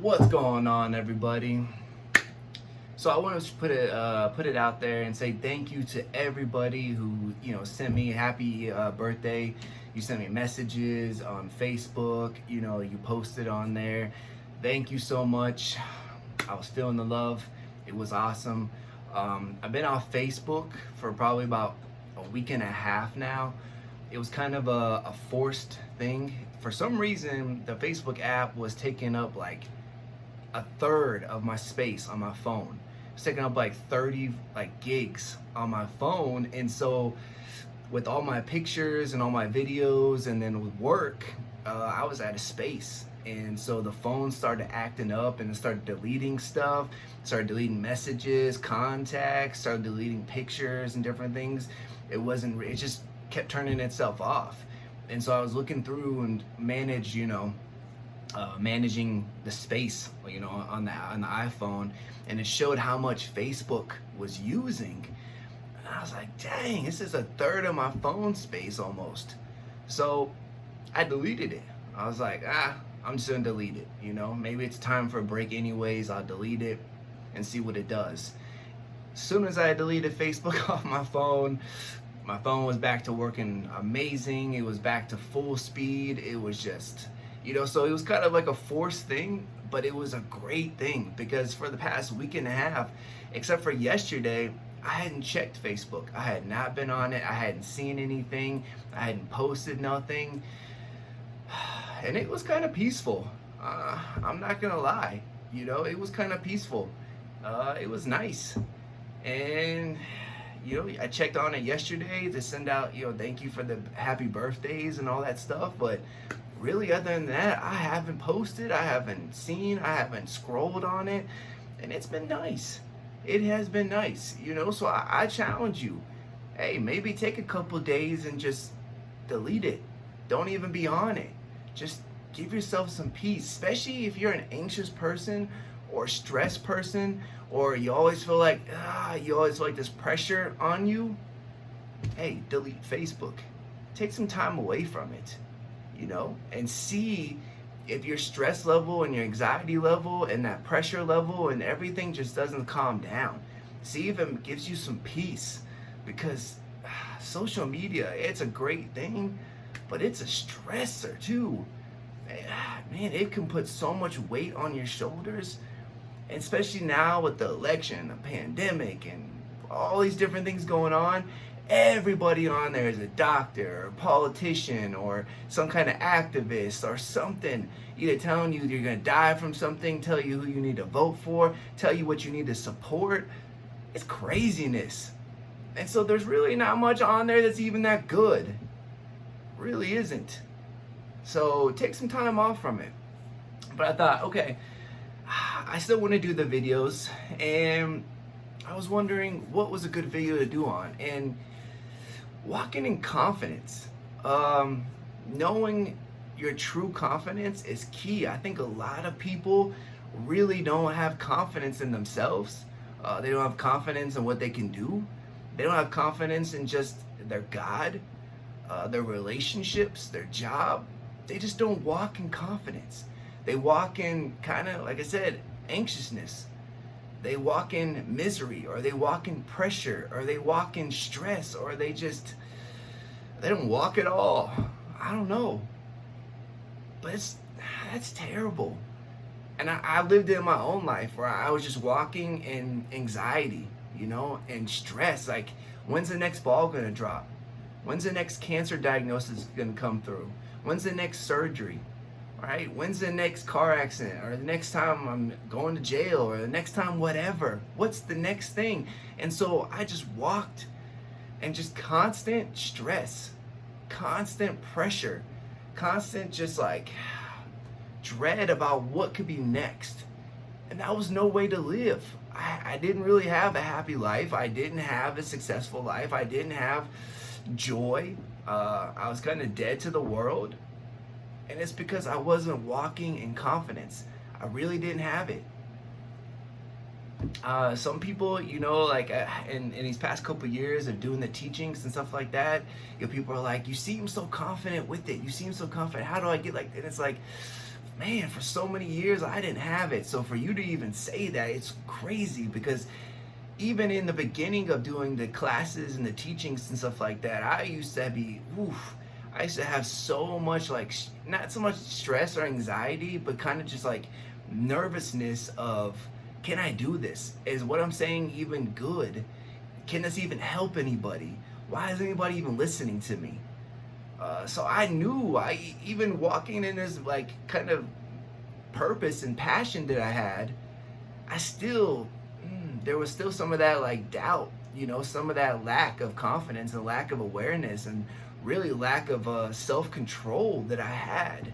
What's going on, everybody? So I want to put it out there and say thank you to everybody who sent me happy birthday. You sent me messages on Facebook. You posted on there. Thank you so much. I was feeling the love. It was awesome. I've been off Facebook for probably about a week and a half now. It was kind of a forced thing. For some reason, the Facebook app was taking up like a third of my space on my phone. It's taking up like 30 gigs on my phone, and so with all my pictures and all my videos and then with work, I was out of space. And so the phone started acting up and it started deleting stuff, started deleting messages, contacts, started deleting pictures and different things. It just kept turning itself off. And so I was looking through and managing the space, on the iPhone, and it showed how much Facebook was using. And I was like, dang, this is a third of my phone space almost. So I deleted it. I was like, I'm just gonna delete it. Maybe it's time for a break anyways. I'll delete it and see what it does. As soon as I deleted Facebook off my phone was back to working amazing. It was back to full speed. It was just, so it was kind of like a forced thing, but it was a great thing because for the past week and a half, except for yesterday, I hadn't checked Facebook. I had not been on it. I hadn't seen anything. I hadn't posted nothing. And it was kind of peaceful. I'm not gonna lie. It was kind of peaceful. It was nice. And I checked on it yesterday to send out, thank you for the happy birthdays and all that stuff. But really, other than that, I haven't posted, I haven't seen, I haven't scrolled on it. And it's been nice. It has been nice, So I challenge you. Hey, maybe take a couple days and just delete it. Don't even be on it. Just give yourself some peace, especially if you're an anxious person or stressed person, or you always feel like this pressure on you. Hey, delete Facebook. Take some time away from it, and see if your stress level and your anxiety level and that pressure level and everything just doesn't calm down. See if it gives you some peace, because social media, it's a great thing, but it's a stressor too. Man, it can put so much weight on your shoulders, and especially now with the election, the pandemic, and all these different things going on. Everybody on there is a doctor or a politician or some kind of activist or something, either telling you you're going to die from something, tell you who you need to vote for, tell you what you need to support. It's craziness. And so there's really not much on there that's even that good. Really isn't. So take some time off from it. But I thought, okay, I still want to do the videos, and I was wondering what was a good video to do on. And walking in confidence, knowing your true confidence is key. I think a lot of people really don't have confidence in themselves. They don't have confidence in what they can do. They don't have confidence in just their God, their relationships, their job. They just don't walk in confidence. They walk in kind of, like I said, anxiousness. They walk in misery, or they walk in pressure, or they walk in stress, or they don't walk at all. I don't know. But that's terrible. And I lived it in my own life where I was just walking in anxiety, and stress. Like, when's the next ball gonna drop? When's the next cancer diagnosis gonna come through? When's the next surgery? Right? When's the next car accident, or the next time I'm going to jail, or the next time whatever? What's the next thing? And so I just walked, and just constant stress, constant pressure, constant just like dread about what could be next. And that was no way to live. I didn't really have a happy life. I didn't have a successful life. I didn't have joy. I was kind of dead to the world. And it's because I wasn't walking in confidence. I really didn't have it. Some people, in these past couple years of doing the teachings and stuff like that, people are like, you seem so confident with it. You seem so confident. How do I get like that? And it's like, man, for so many years I didn't have it. So for you to even say that, it's crazy, because even in the beginning of doing the classes and the teachings and stuff like that, I used to be, oof, I used to have so much, like, not so much stress or anxiety, but kind of just like nervousness of, can I do this? Is what I'm saying even good? Can this even help anybody? Why is anybody even listening to me? So I knew, even walking in this like kind of purpose and passion that I had, I still, there was still some of that like doubt, some of that lack of confidence and lack of awareness, and really lack of self-control that I had.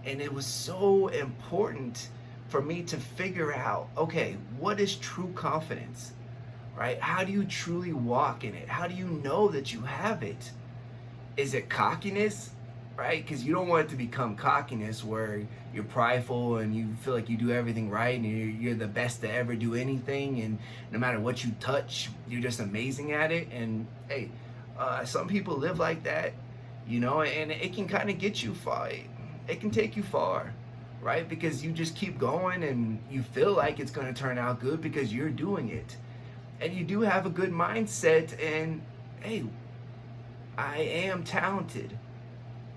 And it was so important for me to figure out, okay, what is true confidence, right? How do you truly walk in it? How do you know that you have it? Is it cockiness, right? Because you don't want it to become cockiness where you're prideful and you feel like you do everything right and you're the best to ever do anything, and no matter what you touch, you're just amazing at it. And hey, some people live like that, and it can kind of get you far. It can take you far, right? Because you just keep going and you feel like it's going to turn out good because you're doing it. And you do have a good mindset, and hey, I am talented.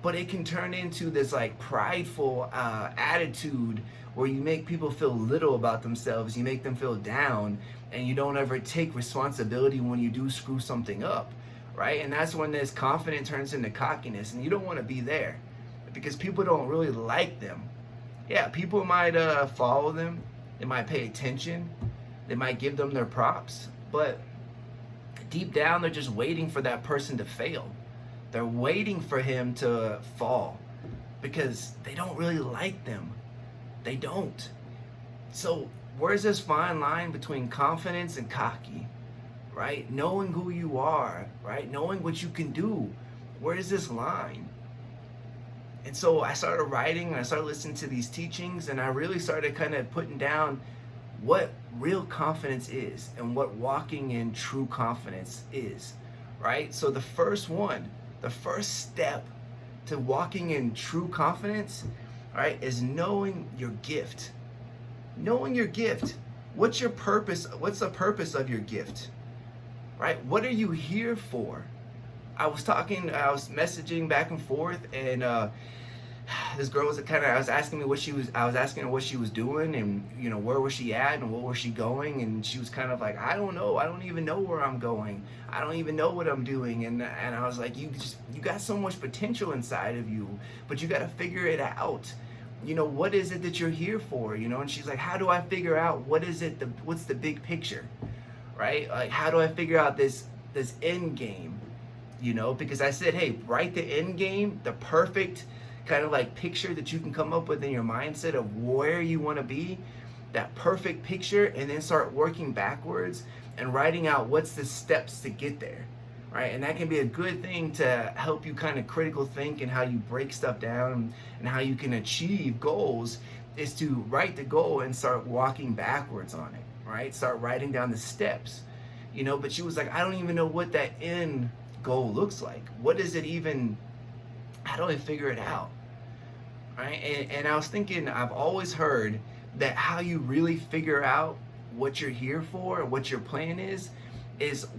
But it can turn into this like prideful attitude where you make people feel little about themselves, you make them feel down, and you don't ever take responsibility when you do screw something up, right? And that's when this confidence turns into cockiness, and you don't want to be there because people don't really like them. Yeah, people might follow them, they might pay attention, they might give them their props, but deep down they're just waiting for that person to fail. They're waiting for him to fall because they don't really like them. They don't. So where's this fine line between confidence and cocky, right? Knowing who you are, right? Knowing what you can do. Where is this line? And so I started writing and I started listening to these teachings, and I really started kind of putting down what real confidence is and what walking in true confidence is, right? So the first step to walking in true confidence, right, is knowing your gift. Knowing your gift. What's your purpose? What's the purpose of your gift? Right? What are you here for? I was messaging back and forth, and this girl was I was asking her what she was doing, and where was she at and what was she going, and she was kind of like, I don't know, I don't even know where I'm going, I don't even know what I'm doing, and I was like, you got so much potential inside of you, but you got to figure it out. What is it that you're here for? And she's like, how do I figure out what's the big picture, right? Like, how do I figure out this end game? Because I said, hey, write the end game, the perfect kind of like picture that you can come up with in your mindset of where you want to be, that perfect picture, and then start working backwards and writing out what's the steps to get there, right? And that can be a good thing to help you kind of critical think and how you break stuff down and how you can achieve goals, is to write the goal and start walking backwards on it, right? Start writing down the steps, but she was like, I don't even know what that end goal looks like. What is it even? How do I figure it out? Right? And I was thinking, I've always heard that how you really figure out what you're here for, what your plan is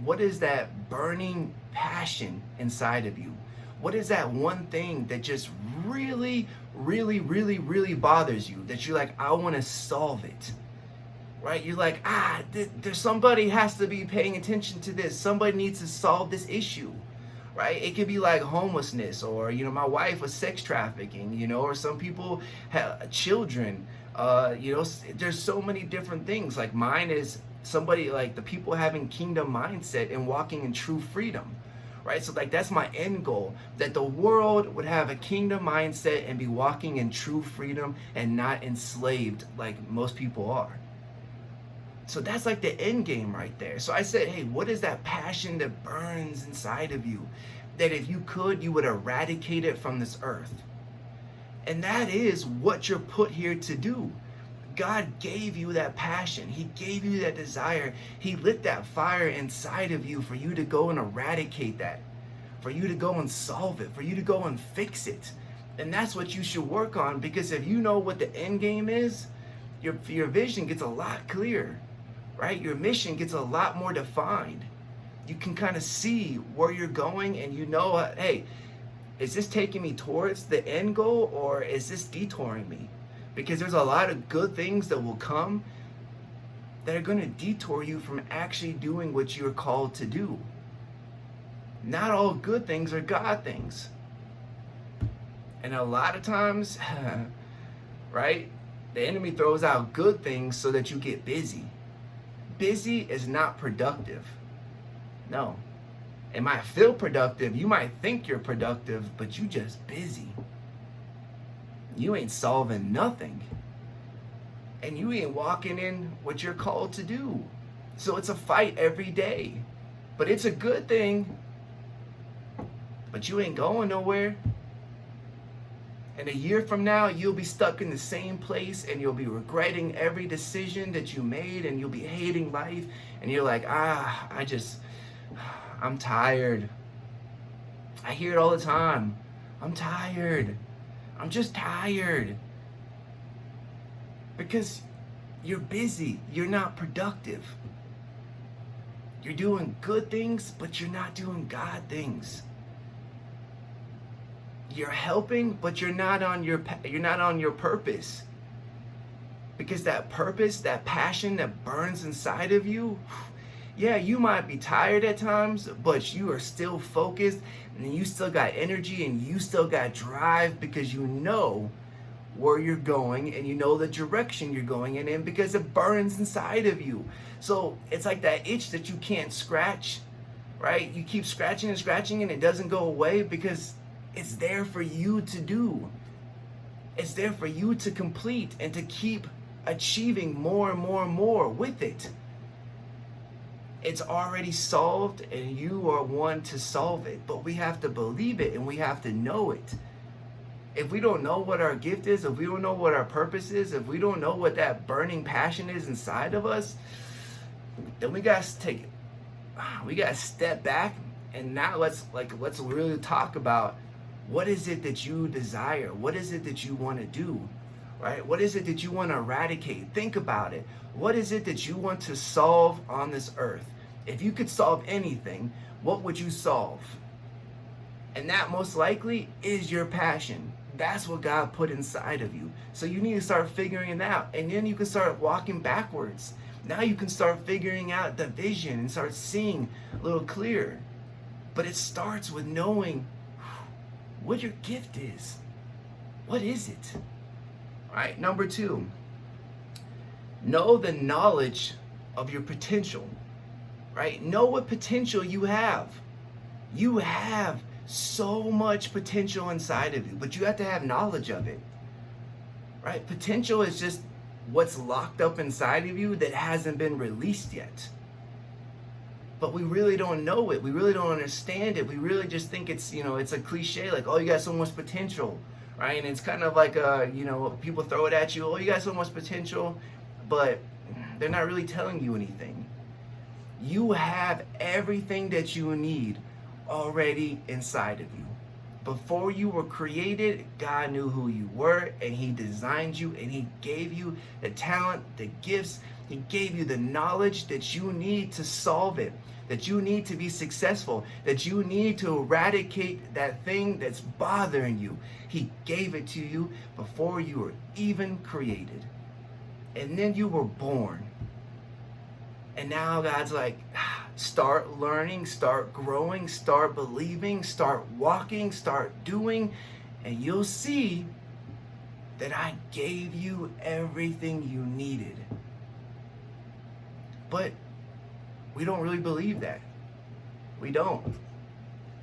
what is that burning passion inside of you? What is that one thing that just really, really, really, really bothers you, that you're like, I want to solve it, right? You're like, there's somebody has to be paying attention to this. Somebody needs to solve this issue. Right? It could be like homelessness, or my wife was sex trafficking, or some people have children. There's so many different things. Like mine is somebody, like the people having kingdom mindset and walking in true freedom, right? So like that's my end goal, that the world would have a kingdom mindset and be walking in true freedom and not enslaved like most people are. So that's like the end game right there. So I said, hey, what is that passion that burns inside of you, that if you could, you would eradicate it from this earth? And that is what you're put here to do. God gave you that passion. He gave you that desire. He lit that fire inside of you for you to go and eradicate that, for you to go and solve it, for you to go and fix it. And that's what you should work on, because if you know what the end game is, your vision gets a lot clearer, right? Your mission gets a lot more defined. You can kind of see where you're going, and you know, hey, is this taking me towards the end goal, or is this detouring me? Because there's a lot of good things that will come that are going to detour you from actually doing what you're called to do. Not all good things are God things. And a lot of times, right, the enemy throws out good things so that you get busy. Busy is not productive. No. It might feel productive. You might think you're productive, but you just busy. You ain't solving nothing. And you ain't walking in what you're called to do. So it's a fight every day. But it's a good thing. But you ain't going nowhere. And a year from now, you'll be stuck in the same place, and you'll be regretting every decision that you made, and you'll be hating life. And you're like, I'm tired. I hear it all the time. I'm tired. I'm just tired. Because you're busy. You're not productive. You're doing good things, but you're not doing God things. You're helping, but you're not on your purpose. Because that purpose, that passion that burns inside of you, yeah, you might be tired at times, but you are still focused, and you still got energy, and you still got drive, because you know where you're going, and you know the direction you're going in, because it burns inside of you. So it's like that itch that you can't scratch, right? You keep scratching and scratching, and it doesn't go away, because it's there for you to do. It's there for you to complete and to keep achieving more and more and more with it. It's already solved, and you are one to solve it. But we have to believe it, and we have to know it. If we don't know what our gift is, if we don't know what our purpose is, if we don't know what that burning passion is inside of us, then we got to step back, and now let's really talk about, what is it that you desire? What is it that you want to do? Right? What is it that you want to eradicate? Think about it. What is it that you want to solve on this earth? If you could solve anything, what would you solve? And that most likely is your passion. That's what God put inside of you. So you need to start figuring it out. And then you can start walking backwards. Now you can start figuring out the vision and start seeing a little clearer. But it starts with knowing what your gift is. What is it? All right, number 2, know the knowledge of your potential, right? Know what potential you have. You have so much potential inside of you, but you have to have knowledge of it, right? Potential is just what's locked up inside of you that hasn't been released yet. But we really don't know it. We really don't understand it. We really just think it's, it's a cliche, like, oh, you got so much potential, right? And it's kind of like, people throw it at you, oh, you got so much potential, but they're not really telling you anything. You have everything that you need already inside of you. Before you were created, God knew who you were, and He designed you, and He gave you the talent, the gifts. He gave you the knowledge that you need to solve it, that you need to be successful, that you need to eradicate that thing that's bothering you. He gave it to you before you were even created. And then you were born. And now God's like, start learning, start growing, start believing, start walking, start doing, and you'll see that I gave you everything you needed. But we don't really believe that. We don't.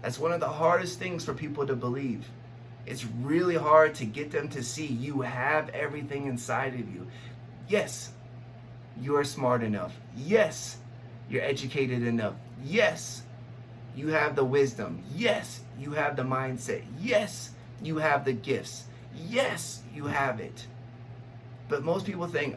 That's one of the hardest things for people to believe. It's really hard to get them to see you have everything inside of you. Yes, you're smart enough. Yes, you're educated enough. Yes, you have the wisdom. Yes, you have the mindset. Yes, you have the gifts. Yes, you have it. But most people think,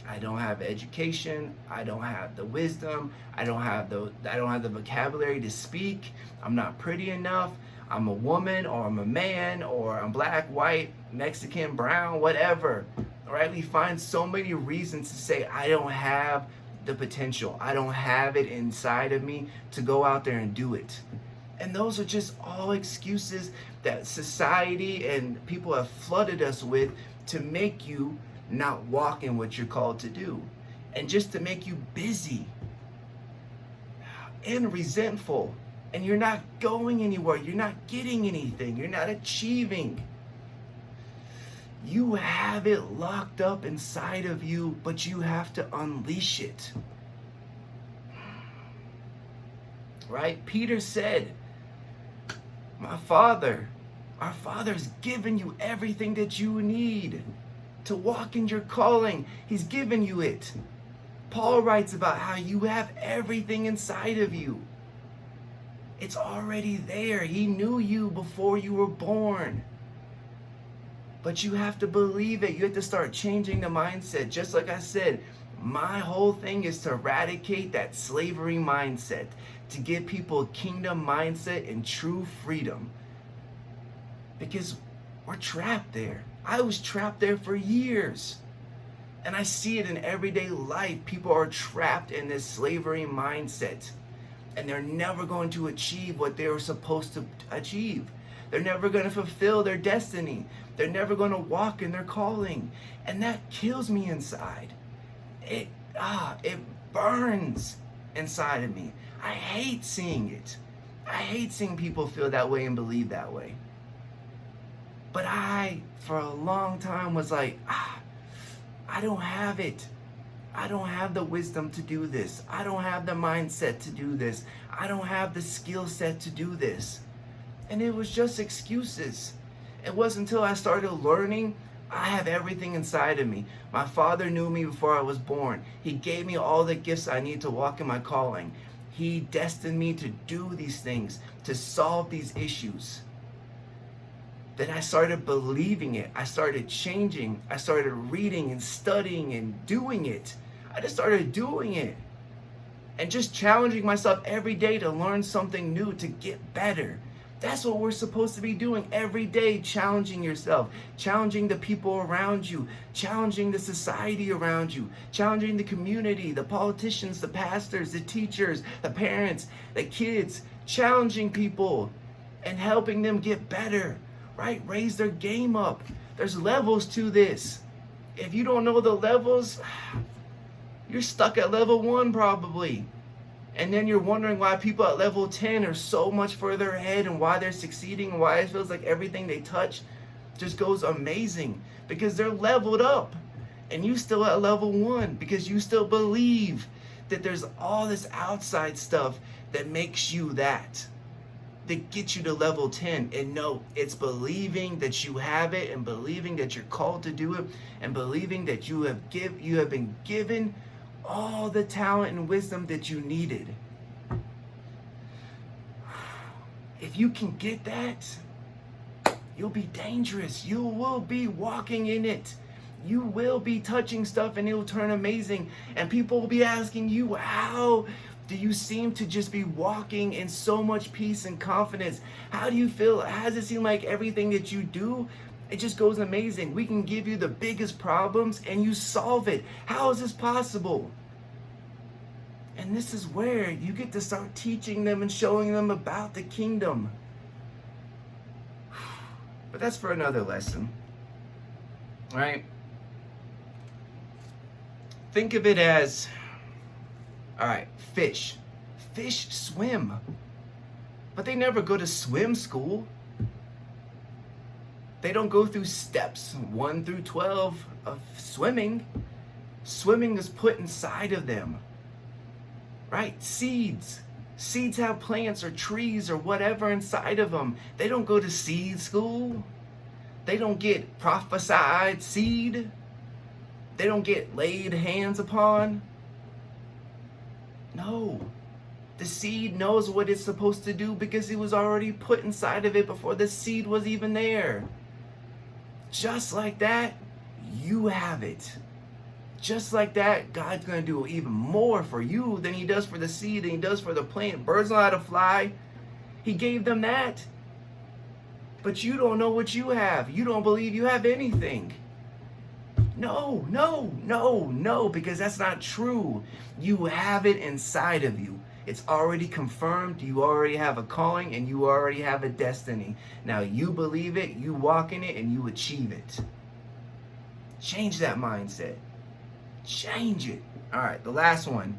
I don't have education, I don't have the wisdom, I don't have the vocabulary to speak, I'm not pretty enough, I'm a woman, or I'm a man, or I'm black, white, Mexican, brown, whatever. All right, we find so many reasons to say I don't have the potential. I don't have it inside of me to go out there and do it. And those are just all excuses that society and people have flooded us with to make you not walk in what you're called to do. And just to make you busy and resentful. And you're not going anywhere. You're not getting anything. You're not achieving. You have it locked up inside of you, but you have to unleash it. Right? Peter said, our Father's given you everything that you need to walk in your calling. He's given you it. Paul writes about how you have everything inside of you. It's already there. He knew you before you were born. But you have to believe it. You have to start changing the mindset. Just like I said, my whole thing is to eradicate that slavery mindset, to give people a kingdom mindset and true freedom. Because we're trapped there. I was trapped there for years. And I see it in everyday life. People are trapped in this slavery mindset. And they're never going to achieve what they were supposed to achieve. They're never going to fulfill their destiny. They're never going to walk in their calling. And that kills me inside. It burns inside of me. I hate seeing it. I hate seeing people feel that way and believe that way. But I, for a long time, was like, I don't have it. I don't have the wisdom to do this. I don't have the mindset to do this. I don't have the skill set to do this. And it was just excuses. It wasn't until I started learning, I have everything inside of me. My Father knew me before I was born. He gave me all the gifts I need to walk in my calling. He destined me to do these things, to solve these issues. Then I started believing it. I started changing. I started reading and studying and doing it. I just started doing it. And just challenging myself every day to learn something new, to get better. That's what we're supposed to be doing every day, challenging yourself, challenging the people around you, challenging the society around you, challenging the community, the politicians, the pastors, the teachers, the parents, the kids, challenging people and helping them get better. Right? Raise their game up. There's levels to this. If you don't know the levels, you're stuck at level 1 probably. And then you're wondering why people at level 10 are so much further ahead and why they're succeeding and why it feels like everything they touch just goes amazing. Because they're leveled up. And you still at level 1 because you still believe that there's all this outside stuff that makes you that gets you to level 10. And no, it's believing that you have it and believing that you're called to do it and believing that you have been given all the talent and wisdom that you needed. If you can get that, you'll be dangerous. You will be walking in it. You will be touching stuff and it'll turn amazing. And people will be asking you, how do you seem to just be walking in so much peace and confidence? How do you feel? How does it seem like everything that you do, it just goes amazing? We can give you the biggest problems and you solve it. How is this possible? And this is where you get to start teaching them and showing them about the kingdom. But that's for another lesson. Right? Think of it as, all right, fish. Fish swim. But they never go to swim school. They don't go through steps 1 through 12 of swimming. Swimming is put inside of them. Right? Seeds. Seeds have plants or trees or whatever inside of them. They don't go to seed school. They don't get prophesied seed. They don't get laid hands upon. No. The seed knows what it's supposed to do because it was already put inside of it before the seed was even there. Just like that, you have it. Just like that, God's going to do even more for you than he does for the seed, than he does for the plant. Birds know how to fly. He gave them that. but you don't know what you have. You don't believe you have anything. No, no, no, no, because that's not true. You have it inside of you. It's already confirmed. You already have a calling and you already have a destiny. Now you believe it, you walk in it, and you achieve it. Change that mindset. Change it. All right, the last one.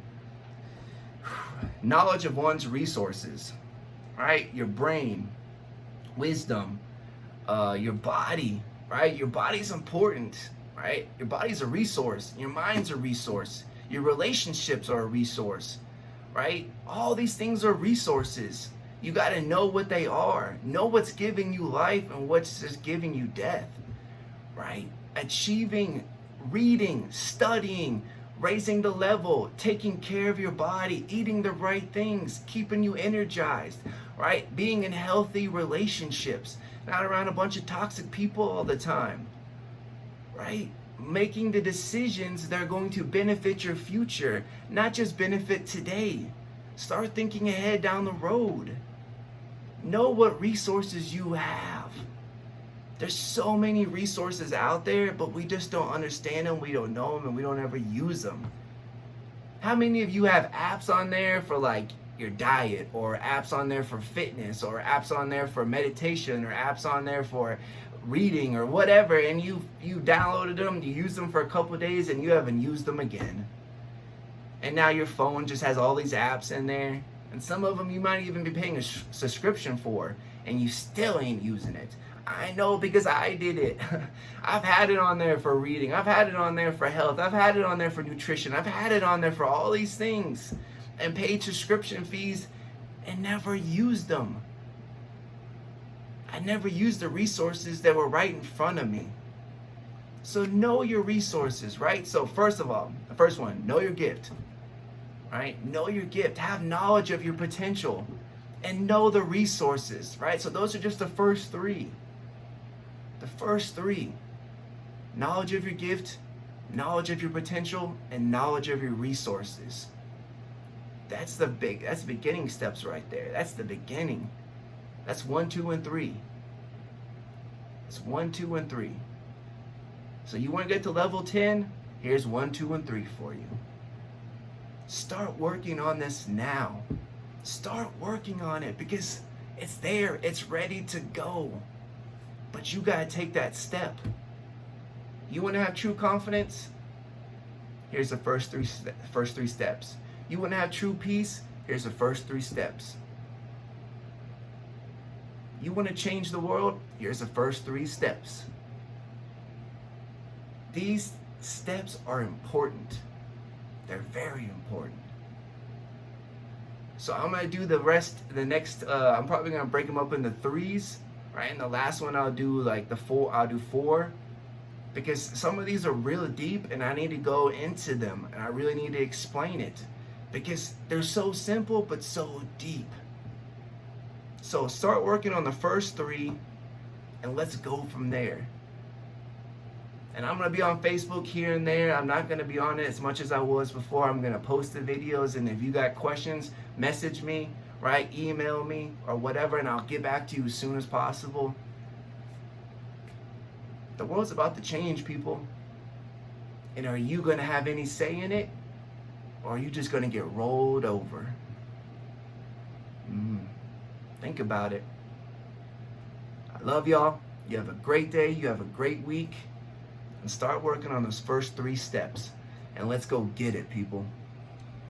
Knowledge of one's resources. All right, your brain, wisdom, your body, right? Your body's important, right? Your body's a resource. Your mind's a resource. Your relationships are a resource, right? All these things are resources. You got to know what they are. Know what's giving you life and what's just giving you death, right? Achieving, reading, studying, raising the level, taking care of your body, eating the right things, keeping you energized, right? Being in healthy relationships, not around a bunch of toxic people all the time, right? Making the decisions that are going to benefit your future, not just benefit today. Start thinking ahead down the road. Know what resources you have. There's so many resources out there, but we just don't understand them, we don't know them, and we don't ever use them. How many of you have apps on there for like your diet, or apps on there for fitness, or apps on there for meditation, or apps on there for reading or whatever, and you downloaded them, you used them for a couple of days, and you haven't used them again? And now your phone just has all these apps in there, and some of them you might even be paying a subscription for, and you still ain't using it. I know, because I did it. I've had it on there for reading. I've had it on there for health. I've had it on there for nutrition. I've had it on there for all these things, and paid subscription fees and never used them. I never used the resources that were right in front of me. So know your resources, right? So first of all, the first one, know your gift, right? Know your gift. Have knowledge of your potential and know the resources, right? So those are just the first three. The first three. Knowledge of your gift, knowledge of your potential, and knowledge of your resources. That's the beginning steps right there. That's the beginning. That's 1, 2, and 3. It's 1, 2, and 3. So you want to get to level 10? Here's 1, 2, and 3 for you. Start working on this now. Start working on it, because it's there. It's ready to go. But you got to take that step. You want to have true confidence? Here's the first three steps. You want to have true peace? Here's the first 3 steps. You want to change the world? Here's the first 3 steps. These steps are important. They're very important. So I'm going to do the next, I'm probably going to break them up into 3s, right? And the last one I'll do like I'll do 4, because some of these are really deep and I need to go into them and I really need to explain it, because they're so simple but so deep. So start working on the first 3 and let's go from there. And I'm going to be on Facebook here and there. I'm not going to be on it as much as I was before. I'm going to post the videos, and if you got questions, message me, right? Email me or whatever, and I'll get back to you as soon as possible. The world's about to change, people. And are you going to have any say in it? Or are you just going to get rolled over? Think about it. I love y'all. You have a great day. You have a great week. And start working on those first 3 steps. And let's go get it, people.